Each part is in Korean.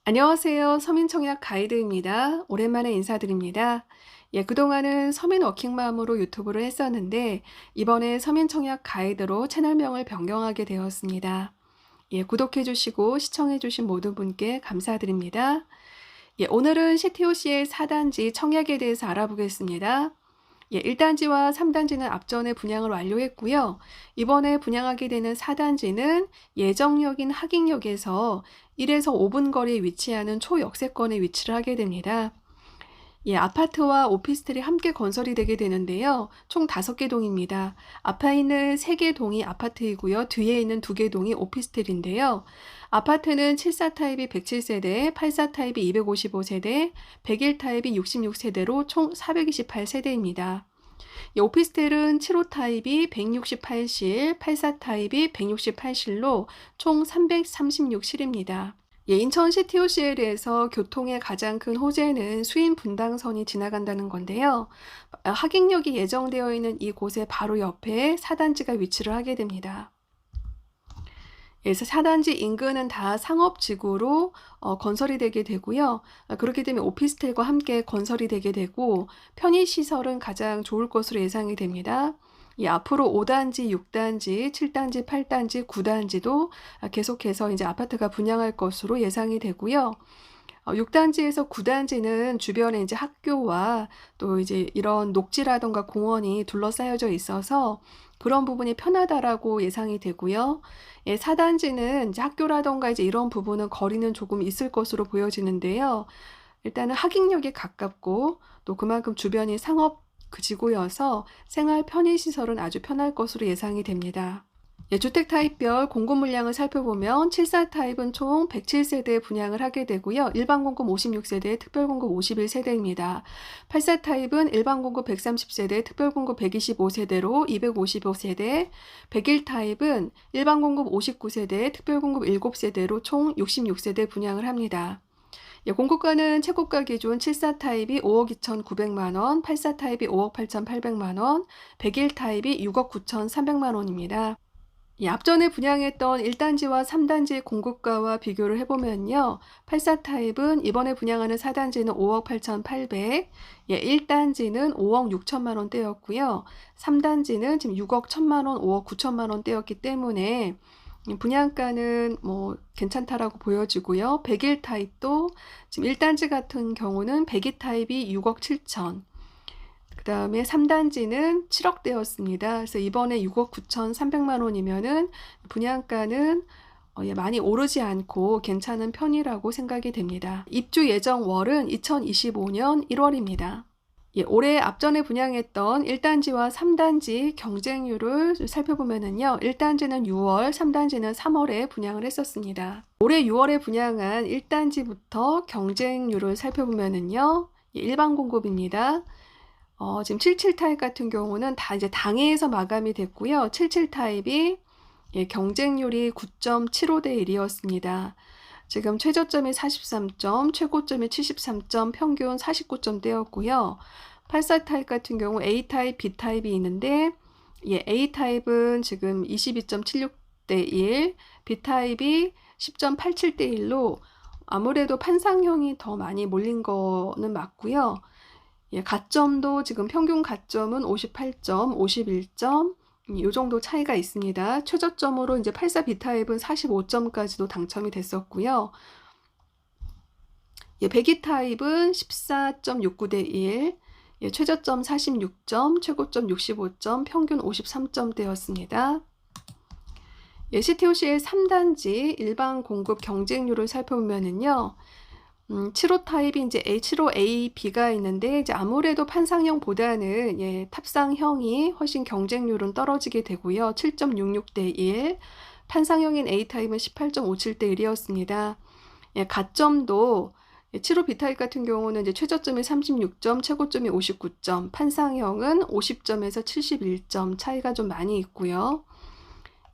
안녕하세요. 서민청약 가이드입니다. 오랜만에 인사드립니다. 그동안은 서민 워킹맘으로 유튜브를 했었는데 이번에 서민청약 가이드로 채널명을 변경하게 되었습니다. 구독해 주시고 시청해 주신 모든 분께 감사드립니다. 오늘은 CTOC의 4단지 청약에 대해서 알아보겠습니다. 1단지와 3단지는 앞전에 분양을 완료했고요. 이번에 분양하게 되는 4단지는 예정역인 하객역에서 1에서 5분 거리에 위치하는 초역세권에 위치를 하게 됩니다. 아파트와 오피스텔이 함께 건설이 되게 되는데요. 총 5개 동입니다. 앞에 있는 3개 동이 아파트이고요. 뒤에 있는 2개 동이 오피스텔인데요. 아파트는 74 타입이 107세대, 84 타입이 255세대, 101 타입이 66세대로 총 428세대입니다. 오피스텔은 75 타입이 168실, 84 타입이 168실로 총 336실입니다. 인천 CTOCL에서 교통의 가장 큰 호재는 수인 분당선이 지나간다는 건데요. 하객역이 예정되어 있는 이곳의 바로 옆에 4단지가 위치를 하게 됩니다. 그래서 4단지 인근은 다 상업지구로 건설이 되게 되고요. 그렇기 때문에 오피스텔과 함께 건설이 되게 되고 편의시설은 가장 좋을 것으로 예상이 됩니다. 앞으로 5단지, 6단지, 7단지, 8단지, 9단지도 계속해서 이제 아파트가 분양할 것으로 예상이 되고요. 6단지에서 9단지는 주변에 이제 학교와 또 이제 이런 녹지라던가 공원이 둘러싸여져 있어서 그런 부분이 편하다라고 예상이 되고요. 4단지는 이제 학교라던가 이제 이런 부분은 거리는 조금 있을 것으로 보여지는데요. 일단은 하객역에 가깝고 또 그만큼 주변이 상업 지구여서 생활 편의시설은 아주 편할 것으로 예상이 됩니다. 주택 타입별 공급 물량을 살펴보면 74 타입은 총 107세대 분양을 하게 되고요. 일반 공급 56세대, 특별 공급 51세대입니다. 84 타입은 일반 공급 130세대, 특별 공급 125세대로 255세대, 101 타입은 일반 공급 59세대, 특별 공급 7세대로 총 66세대 분양을 합니다. 공급가는 최고가 기준 74 타입이 5억 2,900만 원, 84 타입이 5억 8,800만 원, 101 타입이 6억 9,300만 원입니다. 앞전에 분양했던 1단지와 3단지의 공급가와 비교를 해보면요. 84 타입은 이번에 분양하는 4단지는 5억 8,800, 1단지는 5억 6천만 원대였고요. 3단지는 지금 6억 1천만 원, 5억 9천만 원대였기 때문에 분양가는 뭐 괜찮다라고 보여지고요. 101 타입도 지금 1단지 같은 경우는 102 타입이 6억 7천, 그 다음에 3단지는 7억대였습니다. 그래서 이번에 6억 9,300만 원이면은 분양가는 많이 오르지 않고 괜찮은 편이라고 생각이 됩니다. 입주 예정 월은 2025년 1월입니다. 올해 앞전에 분양했던 1단지와 3단지 경쟁률을 살펴보면은요. 1단지는 6월, 3단지는 3월에 분양을 했었습니다. 올해 6월에 분양한 1단지부터 경쟁률을 살펴보면은요. 일반 공급입니다. 지금 77 타입 같은 경우는 다 이제 당해에서 마감이 됐고요. 77 타입이 경쟁률이 9.75대 1이었습니다. 지금 최저점이 43점, 최고점이 73점, 평균 49점대였고요. 84 타입 같은 경우 A 타입, B 타입이 있는데 A 타입은 지금 22.76대 1, B 타입이 10.87대 1로 아무래도 판상형이 더 많이 몰린 거는 맞고요. 가점도 지금 평균 가점은 58점, 51점, 이 정도 차이가 있습니다. 최저점으로 이제 84 B타입은 45점까지도 당첨이 됐었고요. 102 타입은 14.69대 1, 최저점 46점, 최고점 65점, 평균 53점대였습니다. CTOC의 3단지 일반 공급 경쟁률을 살펴보면은요. 75 타입이 이제 A75A, B가 있는데 이제 아무래도 판상형보다는 탑상형이 훨씬 경쟁률은 떨어지게 되고요. 7.66대 1. 판상형인 A 타입은 18.57대 1이었습니다. 가점도 75 B 타입 같은 경우는 이제 최저점이 36점, 최고점이 59점, 판상형은 50점에서 71점 차이가 좀 많이 있고요.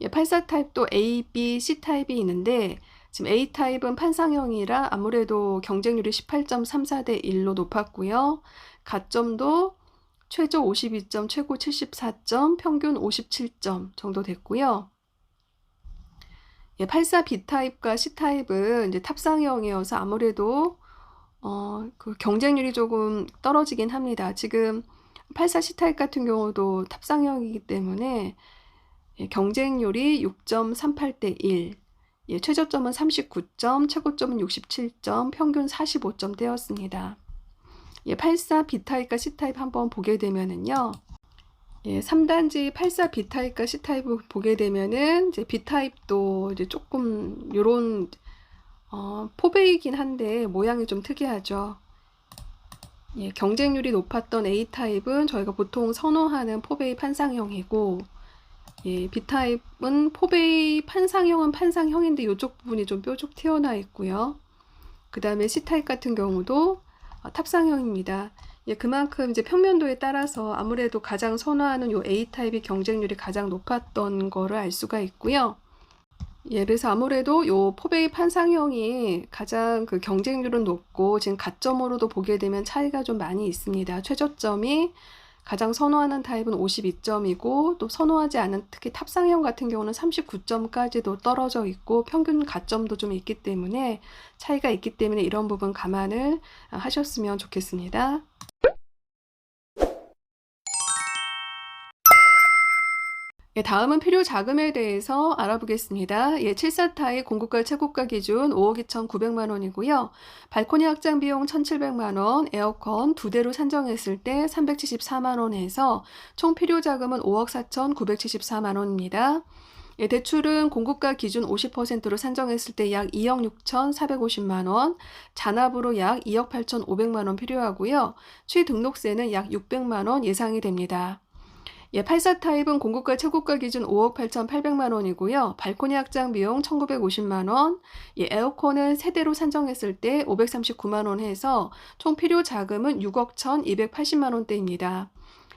84 타입도 A, B, C 타입이 있는데 지금 A 타입은 판상형이라 아무래도 경쟁률이 18.34대 1로 높았고요. 가점도 최저 52점, 최고 74점, 평균 57점 정도 됐고요. 예, 84 B타입과 C타입은 이제 탑상형이어서 아무래도 그 경쟁률이 조금 떨어지긴 합니다. 지금 84 C타입 같은 경우도 탑상형이기 때문에 예, 경쟁률이 6.38대 1, 예, 최저점은 39점, 최고점은 67점, 평균 45점대였습니다. 예, 84 B타입과 C타입 한번 보게 되면은요. 예, 3단지 84 B타입과 C타입을 보게 되면은 이제 B타입도 이제 조금 요런 포배이긴 한데 모양이 좀 특이하죠. 예, 경쟁률이 높았던 A타입은 저희가 보통 선호하는 포베이 판상형이고, 예, B타입은 포베이 판상형은 판상형인데 이쪽 부분이 좀 뾰족 튀어나 있고요. 그 다음에 C타입 같은 경우도 탑상형입니다. 예, 그만큼 이제 평면도에 따라서 아무래도 가장 선호하는 요 A타입의 경쟁률이 가장 높았던 거를 알 수가 있고요. 예, 그래서 아무래도 요 포베이 판상형이 가장 그 경쟁률은 높고 지금 가점으로도 보게 되면 차이가 좀 많이 있습니다. 최저점이 가장 선호하는 타입은 52점이고 또 선호하지 않은 특히 탑상형 같은 경우는 39점까지도 떨어져 있고 평균 가점도 좀 있기 때문에 차이가 있기 때문에 이런 부분 감안을 하셨으면 좋겠습니다. 예, 다음은 필요 자금에 대해서 알아보겠습니다. 예, 74타입 공급가 최고가 기준 5억 2,900만 원이고요. 발코니 확장 비용 1,700만 원, 에어컨 2대로 산정했을 때 374만 원에서 총 필요 자금은 5억 4,974만 원입니다. 예, 대출은 공급가 기준 50%로 산정했을 때 약 2억 6,450만 원, 잔압으로 약 2억 8,500만 원 필요하고요. 취등록세는 약 600만 원 예상이 됩니다. 예, 84 타입은 공급가 최고가 기준 5억 8,800만 원이고요. 발코니 확장 비용 1,950만 원, 예, 에어컨은 세대로 산정했을 때 539만 원 해서 총 필요 자금은 6억 1,280만 원대입니다.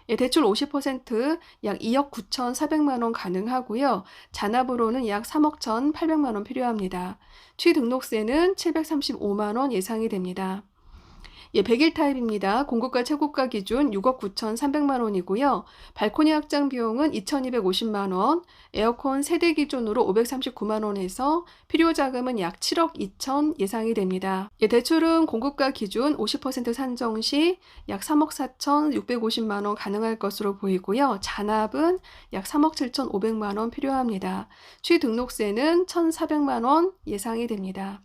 예, 대출 50%약 2억 9,400만 원 가능하고요. 잔압으로는 약 3억 1,800만 원 필요합니다. 취등록세는 735만 원 예상이 됩니다. 예, 100일 타입입니다. 공급가 최고가 기준 6억 9,300만 원이고요. 발코니 확장 비용은 2,250만 원, 에어컨 세대 기준으로 539만 원에서 필요 자금은 약 7억 2천 예상이 됩니다. 예, 대출은 공급가 기준 50% 산정 시 약 3억 4,650만 원 가능할 것으로 보이고요. 잔압은 약 3억 7,500만 원 필요합니다. 취등록세는 1,400만 원 예상이 됩니다.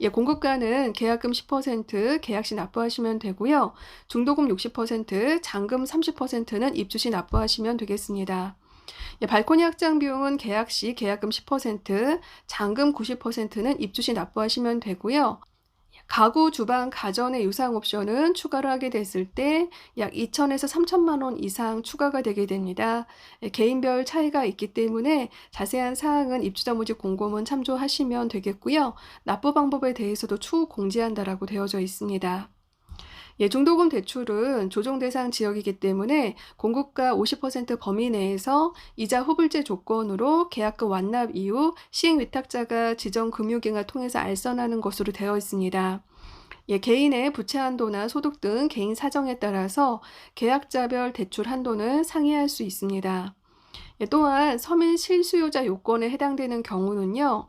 예, 공급가는 계약금 10%, 계약 시 납부하시면 되고요. 중도금 60%, 잔금 30%는 입주 시 납부하시면 되겠습니다. 예, 발코니 확장 비용은 계약 시 계약금 10%, 잔금 90%는 입주 시 납부하시면 되고요. 가구, 주방, 가전의 유상 옵션은 추가를 하게 됐을 때 약 2천에서 3천만 원 이상 추가가 되게 됩니다. 개인별 차이가 있기 때문에 자세한 사항은 입주자 모집 공고문 참조하시면 되겠고요. 납부 방법에 대해서도 추후 공지한다라고 되어져 있습니다. 예, 중도금 대출은 조정 대상 지역이기 때문에 공급가 50% 범위 내에서 이자 후불제 조건으로 계약금 완납 이후 시행 위탁자가 지정 금융기관을 통해서 알선하는 것으로 되어 있습니다. 예, 개인의 부채 한도나 소득 등 개인 사정에 따라서 계약자별 대출 한도는 상이할 수 있습니다. 예, 또한 서민 실수요자 요건에 해당되는 경우는요.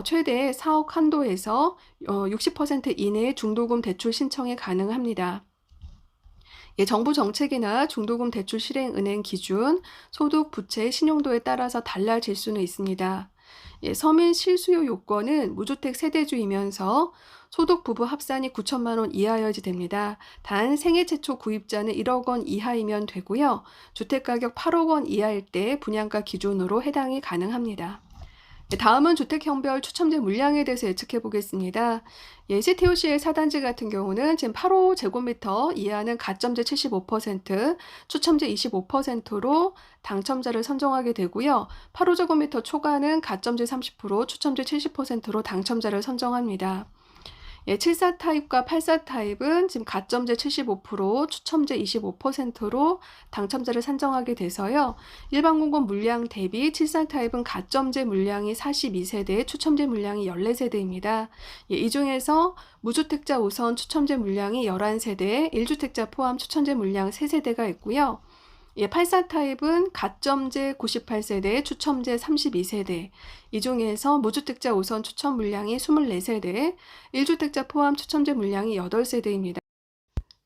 최대 4억 한도에서 60% 이내의 중도금 대출 신청이 가능합니다. 예, 정부 정책이나 중도금 대출 실행 은행 기준, 소득, 부채, 신용도에 따라서 달라질 수는 있습니다. 예, 서민 실수요 요건은 무주택 세대주이면서 소득 부부 합산이 9천만 원 이하여야지 됩니다. 단 생애 최초 구입자는 1억 원 이하이면 되고요. 주택가격 8억 원 이하일 때 분양가 기준으로 해당이 가능합니다. 다음은 주택형별 추첨제 물량에 대해서 예측해 보겠습니다. 예, CTOC의 4단지 같은 경우는 지금 8호 이하는 가점제 75%, 추첨제 25%로 당첨자를 선정하게 되고요. 8호 초과는 가점제 30%, 추첨제 70%로 당첨자를 선정합니다. 예, 74 타입과 84 타입은 지금 가점제 75%, 추첨제 25%로 당첨자를 산정하게 돼서요. 일반 공급 물량 대비 74 타입은 가점제 물량이 42세대, 추첨제 물량이 14세대입니다. 예, 이 중에서 무주택자 우선 추첨제 물량이 11세대, 1주택자 포함 추첨제 물량 3세대가 있고요. 예, 84 타입은 가점제 98세대, 추첨제 32세대. 이 중에서 무주택자 우선 추첨 물량이 24세대, 1주택자 포함 추첨제 물량이 8세대입니다.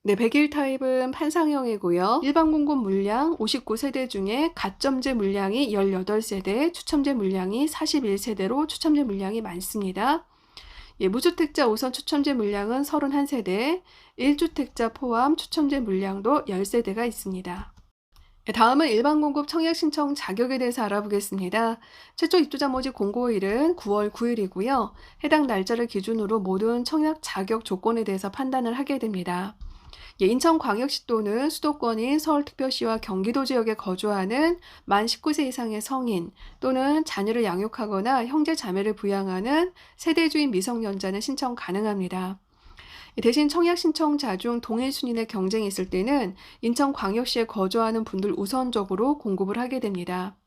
네, 101 타입은 판상형이고요. 일반 공급 물량 59세대 중에 가점제 물량이 18세대, 추첨제 물량이 41세대로 추첨제 물량이 많습니다. 예, 무주택자 우선 추첨제 물량은 31세대, 1주택자 포함 추첨제 물량도 10세대가 있습니다. 다음은 일반 공급 청약 신청 자격에 대해서 알아보겠습니다. 최초 입주자 모집 공고일은 9월 9일이고요. 해당 날짜를 기준으로 모든 청약 자격 조건에 대해서 판단을 하게 됩니다. 예, 인천광역시 또는 수도권인 서울특별시와 경기도 지역에 거주하는 만 19세 이상의 성인 또는 자녀를 양육하거나 형제 자매를 부양하는 세대주인 미성년자는 신청 가능합니다. 대신 청약 신청자 중 동일 순위의 경쟁이 있을 때는 인천광역시에 거주하는 분들 우선적으로 공급을 하게 됩니다.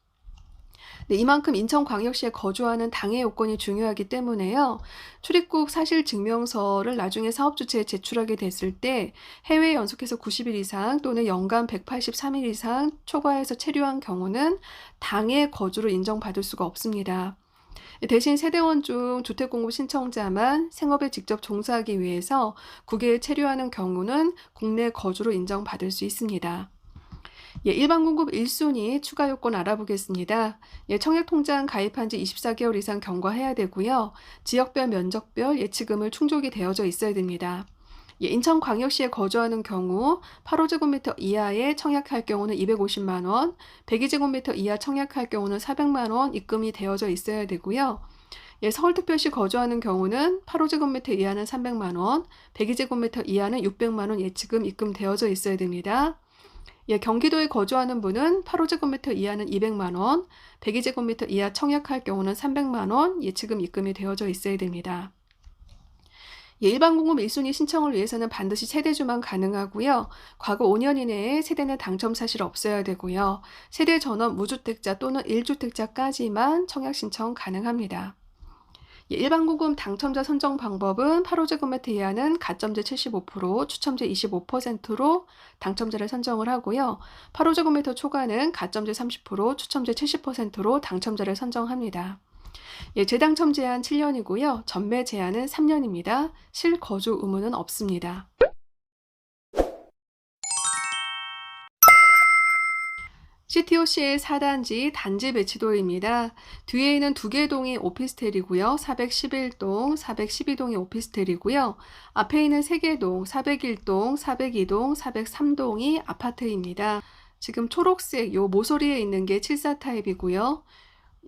네, 이만큼 인천광역시에 거주하는 당해 요건이 중요하기 때문에요. 출입국 사실 증명서를 나중에 사업주체에 제출하게 됐을 때 해외에 연속해서 90일 이상 또는 연간 183일 이상 초과해서 체류한 경우는 당해 거주로 인정받을 수가 없습니다. 대신 세대원 중 주택공급 신청자만 생업에 직접 종사하기 위해서 국외에 체류하는 경우는 국내 거주로 인정받을 수 있습니다. 예, 일반 공급 1순위 추가 요건 알아보겠습니다. 예, 청약통장 가입한 지 24개월 이상 경과해야 되고요. 지역별 면적별 예치금을 충족이 되어져 있어야 됩니다. 예, 인천광역시에 거주하는 경우 8호제곱미터 이하에 청약할 경우는 250만 원, 102제곱미터 이하 청약할 경우는 400만 원 입금이 되어져 있어야 되고요. 예, 서울특별시 거주하는 경우는 8호제곱미터 이하는 300만 원, 102제곱미터 이하는 600만 원 예치금 입금되어져 있어야 됩니다. 예, 경기도에 거주하는 분은 8호제곱미터 이하는 200만 원, 102제곱미터 이하 청약할 경우는 300만 원 예치금 입금이 되어져 있어야 됩니다. 예, 일반 공급 1순위 신청을 위해서는 반드시 세대주만 가능하고요. 과거 5년 이내에 세대 내 당첨 사실 없어야 되고요. 세대 전원 무주택자 또는 1주택자까지만 청약 신청 가능합니다. 예, 일반 공급 당첨자 선정 방법은 8호제곱미터 이하는 가점제 75%, 추첨제 25%로 당첨자를 선정을 하고요. 8호제곱미터 초과는 가점제 30%, 추첨제 70%로 당첨자를 선정합니다. 예, 재당첨 제한 7년이고요. 전매 제한은 3년입니다. 실거주 의무는 없습니다. CTOC의 4단지 단지 배치도입니다. 뒤에 있는 2개 동이 오피스텔이고요. 411동, 412동이 오피스텔이고요. 앞에 있는 3개 동, 401동, 402동, 403동이 아파트입니다. 지금 초록색 요 모서리에 있는 게 74 타입이고요.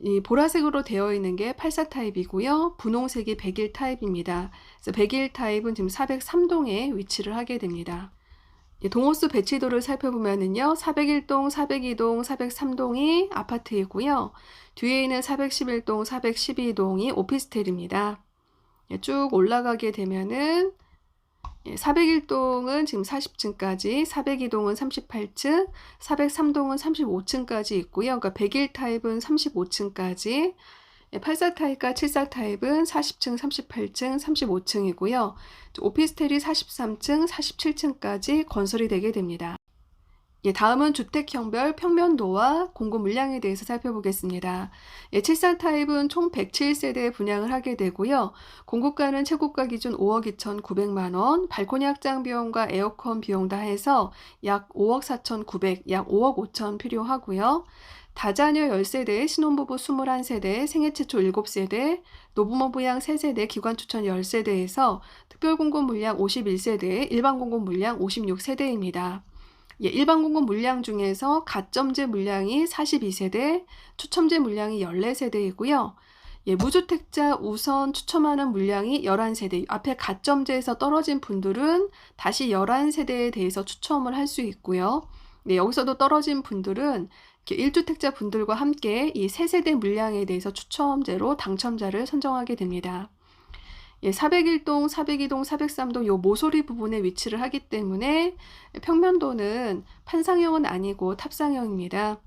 이 보라색으로 되어 있는 게 84 타입이고요. 분홍색이 101 타입입니다. 그래서 101 타입은 지금 403동에 위치를 하게 됩니다. 동호수 배치도를 살펴보면은요, 401동, 402동, 403동이 아파트이고요. 뒤에 있는 411동, 412동이 오피스텔입니다. 쭉 올라가게 되면은 401동은 지금 40층까지, 402동은 38층, 403동은 35층까지 있고요. 그러니까 101 타입은 35층까지, 84 타입과 74 타입은 40층, 38층, 35층이고요. 오피스텔이 43층, 47층까지 건설이 되게 됩니다. 예, 다음은 주택형별 평면도와 공급 물량에 대해서 살펴보겠습니다. 예, 74 타입은 총 107세대 분양을 하게 되고요. 공급가는 최고가 기준 5억 2,900만 원, 발코니 확장 비용과 에어컨 비용 다 해서 약 5억 4,900, 약 5억 5천 필요하고요. 다자녀 10세대, 신혼부부 21세대, 생애 최초 7세대, 노부모 부양 3세대, 기관 추천 10세대에서 특별공급 물량 51세대, 일반 공급 물량 56세대입니다. 예, 일반 공급 물량 중에서 가점제 물량이 42세대, 추첨제 물량이 14세대이고요. 예, 무주택자 우선 추첨하는 물량이 11세대, 앞에 가점제에서 떨어진 분들은 다시 11세대에 대해서 추첨을 할 수 있고요. 네, 여기서도 떨어진 분들은 1주택자 분들과 함께 이 3세대 물량에 대해서 추첨제로 당첨자를 선정하게 됩니다. 예, 401동, 402동, 403동 요 모서리 부분에 위치를 하기 때문에 평면도는 판상형은 아니고 탑상형입니다.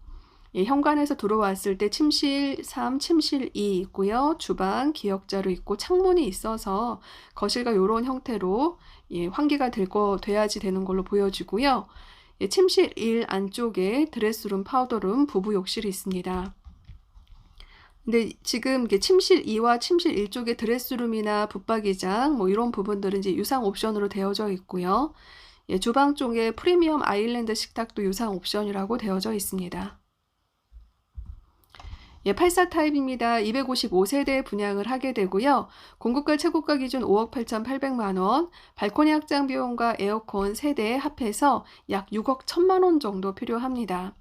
예, 현관에서 들어왔을 때 침실 3, 침실 2 있고요. 주방, 기역자로 있고 창문이 있어서 거실과 이런 형태로 예, 환기가 돼야지 되는 걸로 보여지고요. 침실 1 안쪽에 드레스룸, 파우더룸, 부부 욕실이 있습니다. 근데 지금 이게 침실 2와 침실 1 쪽에 드레스룸이나 붙박이장 뭐 이런 부분들은 이제 유상 옵션으로 되어져 있고요. 주방 쪽에 프리미엄 아일랜드 식탁도 유상 옵션이라고 되어져 있습니다. 84 타입입니다. 255세대 분양을 하게 되고요. 공급가 최고가 기준 5억 8,800만 원, 발코니 확장 비용과 에어컨 세대에 합해서 약 6억 1천만 원 정도 필요합니다.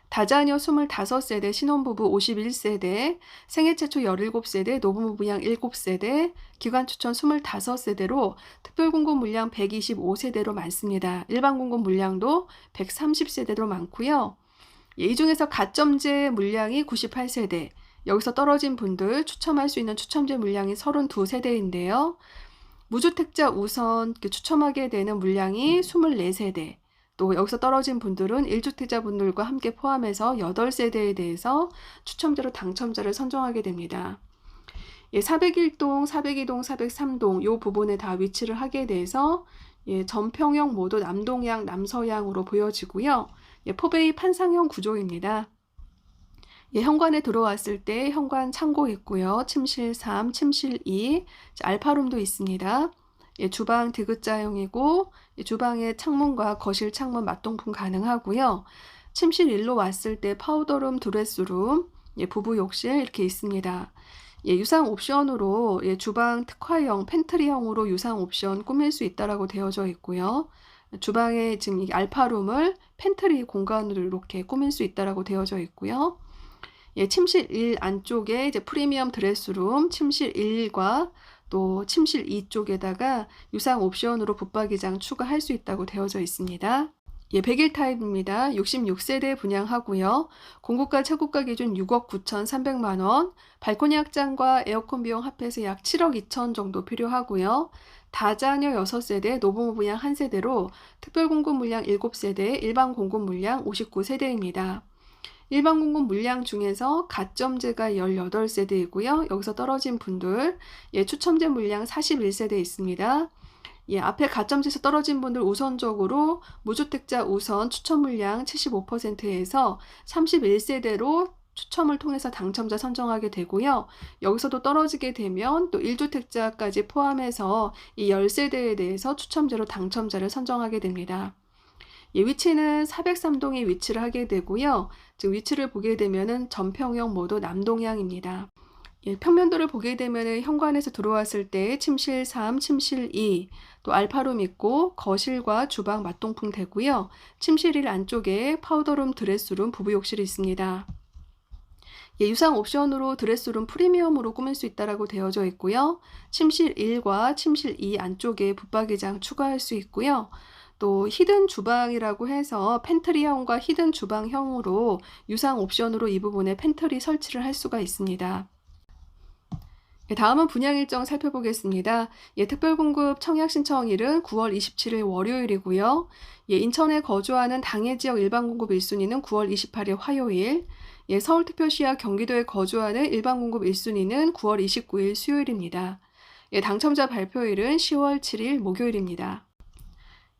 다자녀 25세대, 신혼부부 51세대, 생애 최초 17세대, 노부부 부양 7세대, 기관 추천 25세대로 특별 공급 물량 125세대로 많습니다. 일반 공급 물량도 130세대로 많고요. 이 중에서 가점제 물량이 98세대, 여기서 떨어진 분들 추첨할 수 있는 추첨제 물량이 32세대인데요. 무주택자 우선 추첨하게 되는 물량이 24세대, 또 여기서 떨어진 분들은 1주택자 분들과 함께 포함해서 8세대에 대해서 추첨제로 당첨자를 선정하게 됩니다. 401동, 402동, 403동 이 부분에 다 위치를 하게 돼서 전평형 모두 남동향, 남서향으로 보여지고요. 포베이 판상형 구조입니다. 현관에 들어왔을 때 현관 창고 있고요. 침실 3, 침실 2, 알파룸도 있습니다. 주방 디귿자형이고 주방의 창문과 거실 창문 맞동풍 가능하고요. 침실 1로 왔을 때 파우더룸, 드레스룸, 부부 욕실 이렇게 있습니다. 유상 옵션으로 주방 특화형, 팬트리형으로 유상 옵션 꾸밀 수 있다라고 되어져 있고요. 주방에 지금 이 알파룸을 팬트리 공간으로 이렇게 꾸밀 수 있다라고 되어져 있고요. 침실 1 안쪽에 이제 프리미엄 드레스룸, 침실 1과 또 침실 2 쪽에다가 유상 옵션으로 붙박이장 추가할 수 있다고 되어져 있습니다. 101 타입입니다. 66세대 분양하고요. 공급가 최고가 기준 6억 9,300만 원, 발코니 확장과 에어컨 비용 합해서 약 7억 2천 정도 필요하고요. 다자녀 6세대, 노부모 분양 1세대로 특별 공급 물량 7세대, 일반 공급 물량 59세대입니다. 일반 공급 물량 중에서 가점제가 18세대이고요. 여기서 떨어진 분들, 추첨제 물량 41세대 있습니다. 앞에 가점제에서 떨어진 분들 우선적으로 무주택자 우선 추첨 물량 75%에서 31세대로 추첨을 통해서 당첨자 선정하게 되고요. 여기서도 떨어지게 되면 또 1주택자까지 포함해서 이 10세대에 대해서 추첨제로 당첨자를 선정하게 됩니다. 위치는 403동에 위치를 하게 되고요. 지금 위치를 보게 되면은 전평형 모두 남동향입니다. 평면도를 보게 되면 현관에서 들어왔을 때 침실 3, 침실 2, 또 알파룸 있고 거실과 주방 맞동풍 되고요. 침실 1 안쪽에 파우더룸, 드레스룸, 부부 욕실이 있습니다. 유상 옵션으로 드레스룸 프리미엄으로 꾸밀 수 있다라고 되어져 있고요. 침실 1과 침실 2 안쪽에 붙박이장 추가할 수 있고요. 또 히든 주방이라고 해서 팬트리형과 히든 주방형으로 유상 옵션으로 이 부분에 팬트리 설치를 할 수가 있습니다. 다음은 분양 일정 살펴보겠습니다. 특별공급 청약 신청일은 9월 27일 월요일이고요. 인천에 거주하는 당해 지역 일반공급 1순위는 9월 28일 화요일, 서울특별시와 경기도에 거주하는 일반공급 1순위는 9월 29일 수요일입니다. 당첨자 발표일은 10월 7일 목요일입니다.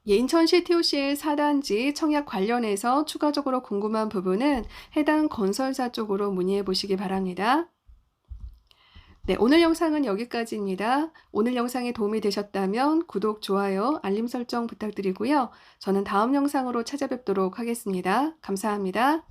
인천시 TOC의 4단지 청약 관련해서 추가적으로 궁금한 부분은 해당 건설사 쪽으로 문의해 보시기 바랍니다. 네, 오늘 영상은 여기까지입니다. 오늘 영상이 도움이 되셨다면 구독, 좋아요, 알림 설정 부탁드리고요. 저는 다음 영상으로 찾아뵙도록 하겠습니다. 감사합니다.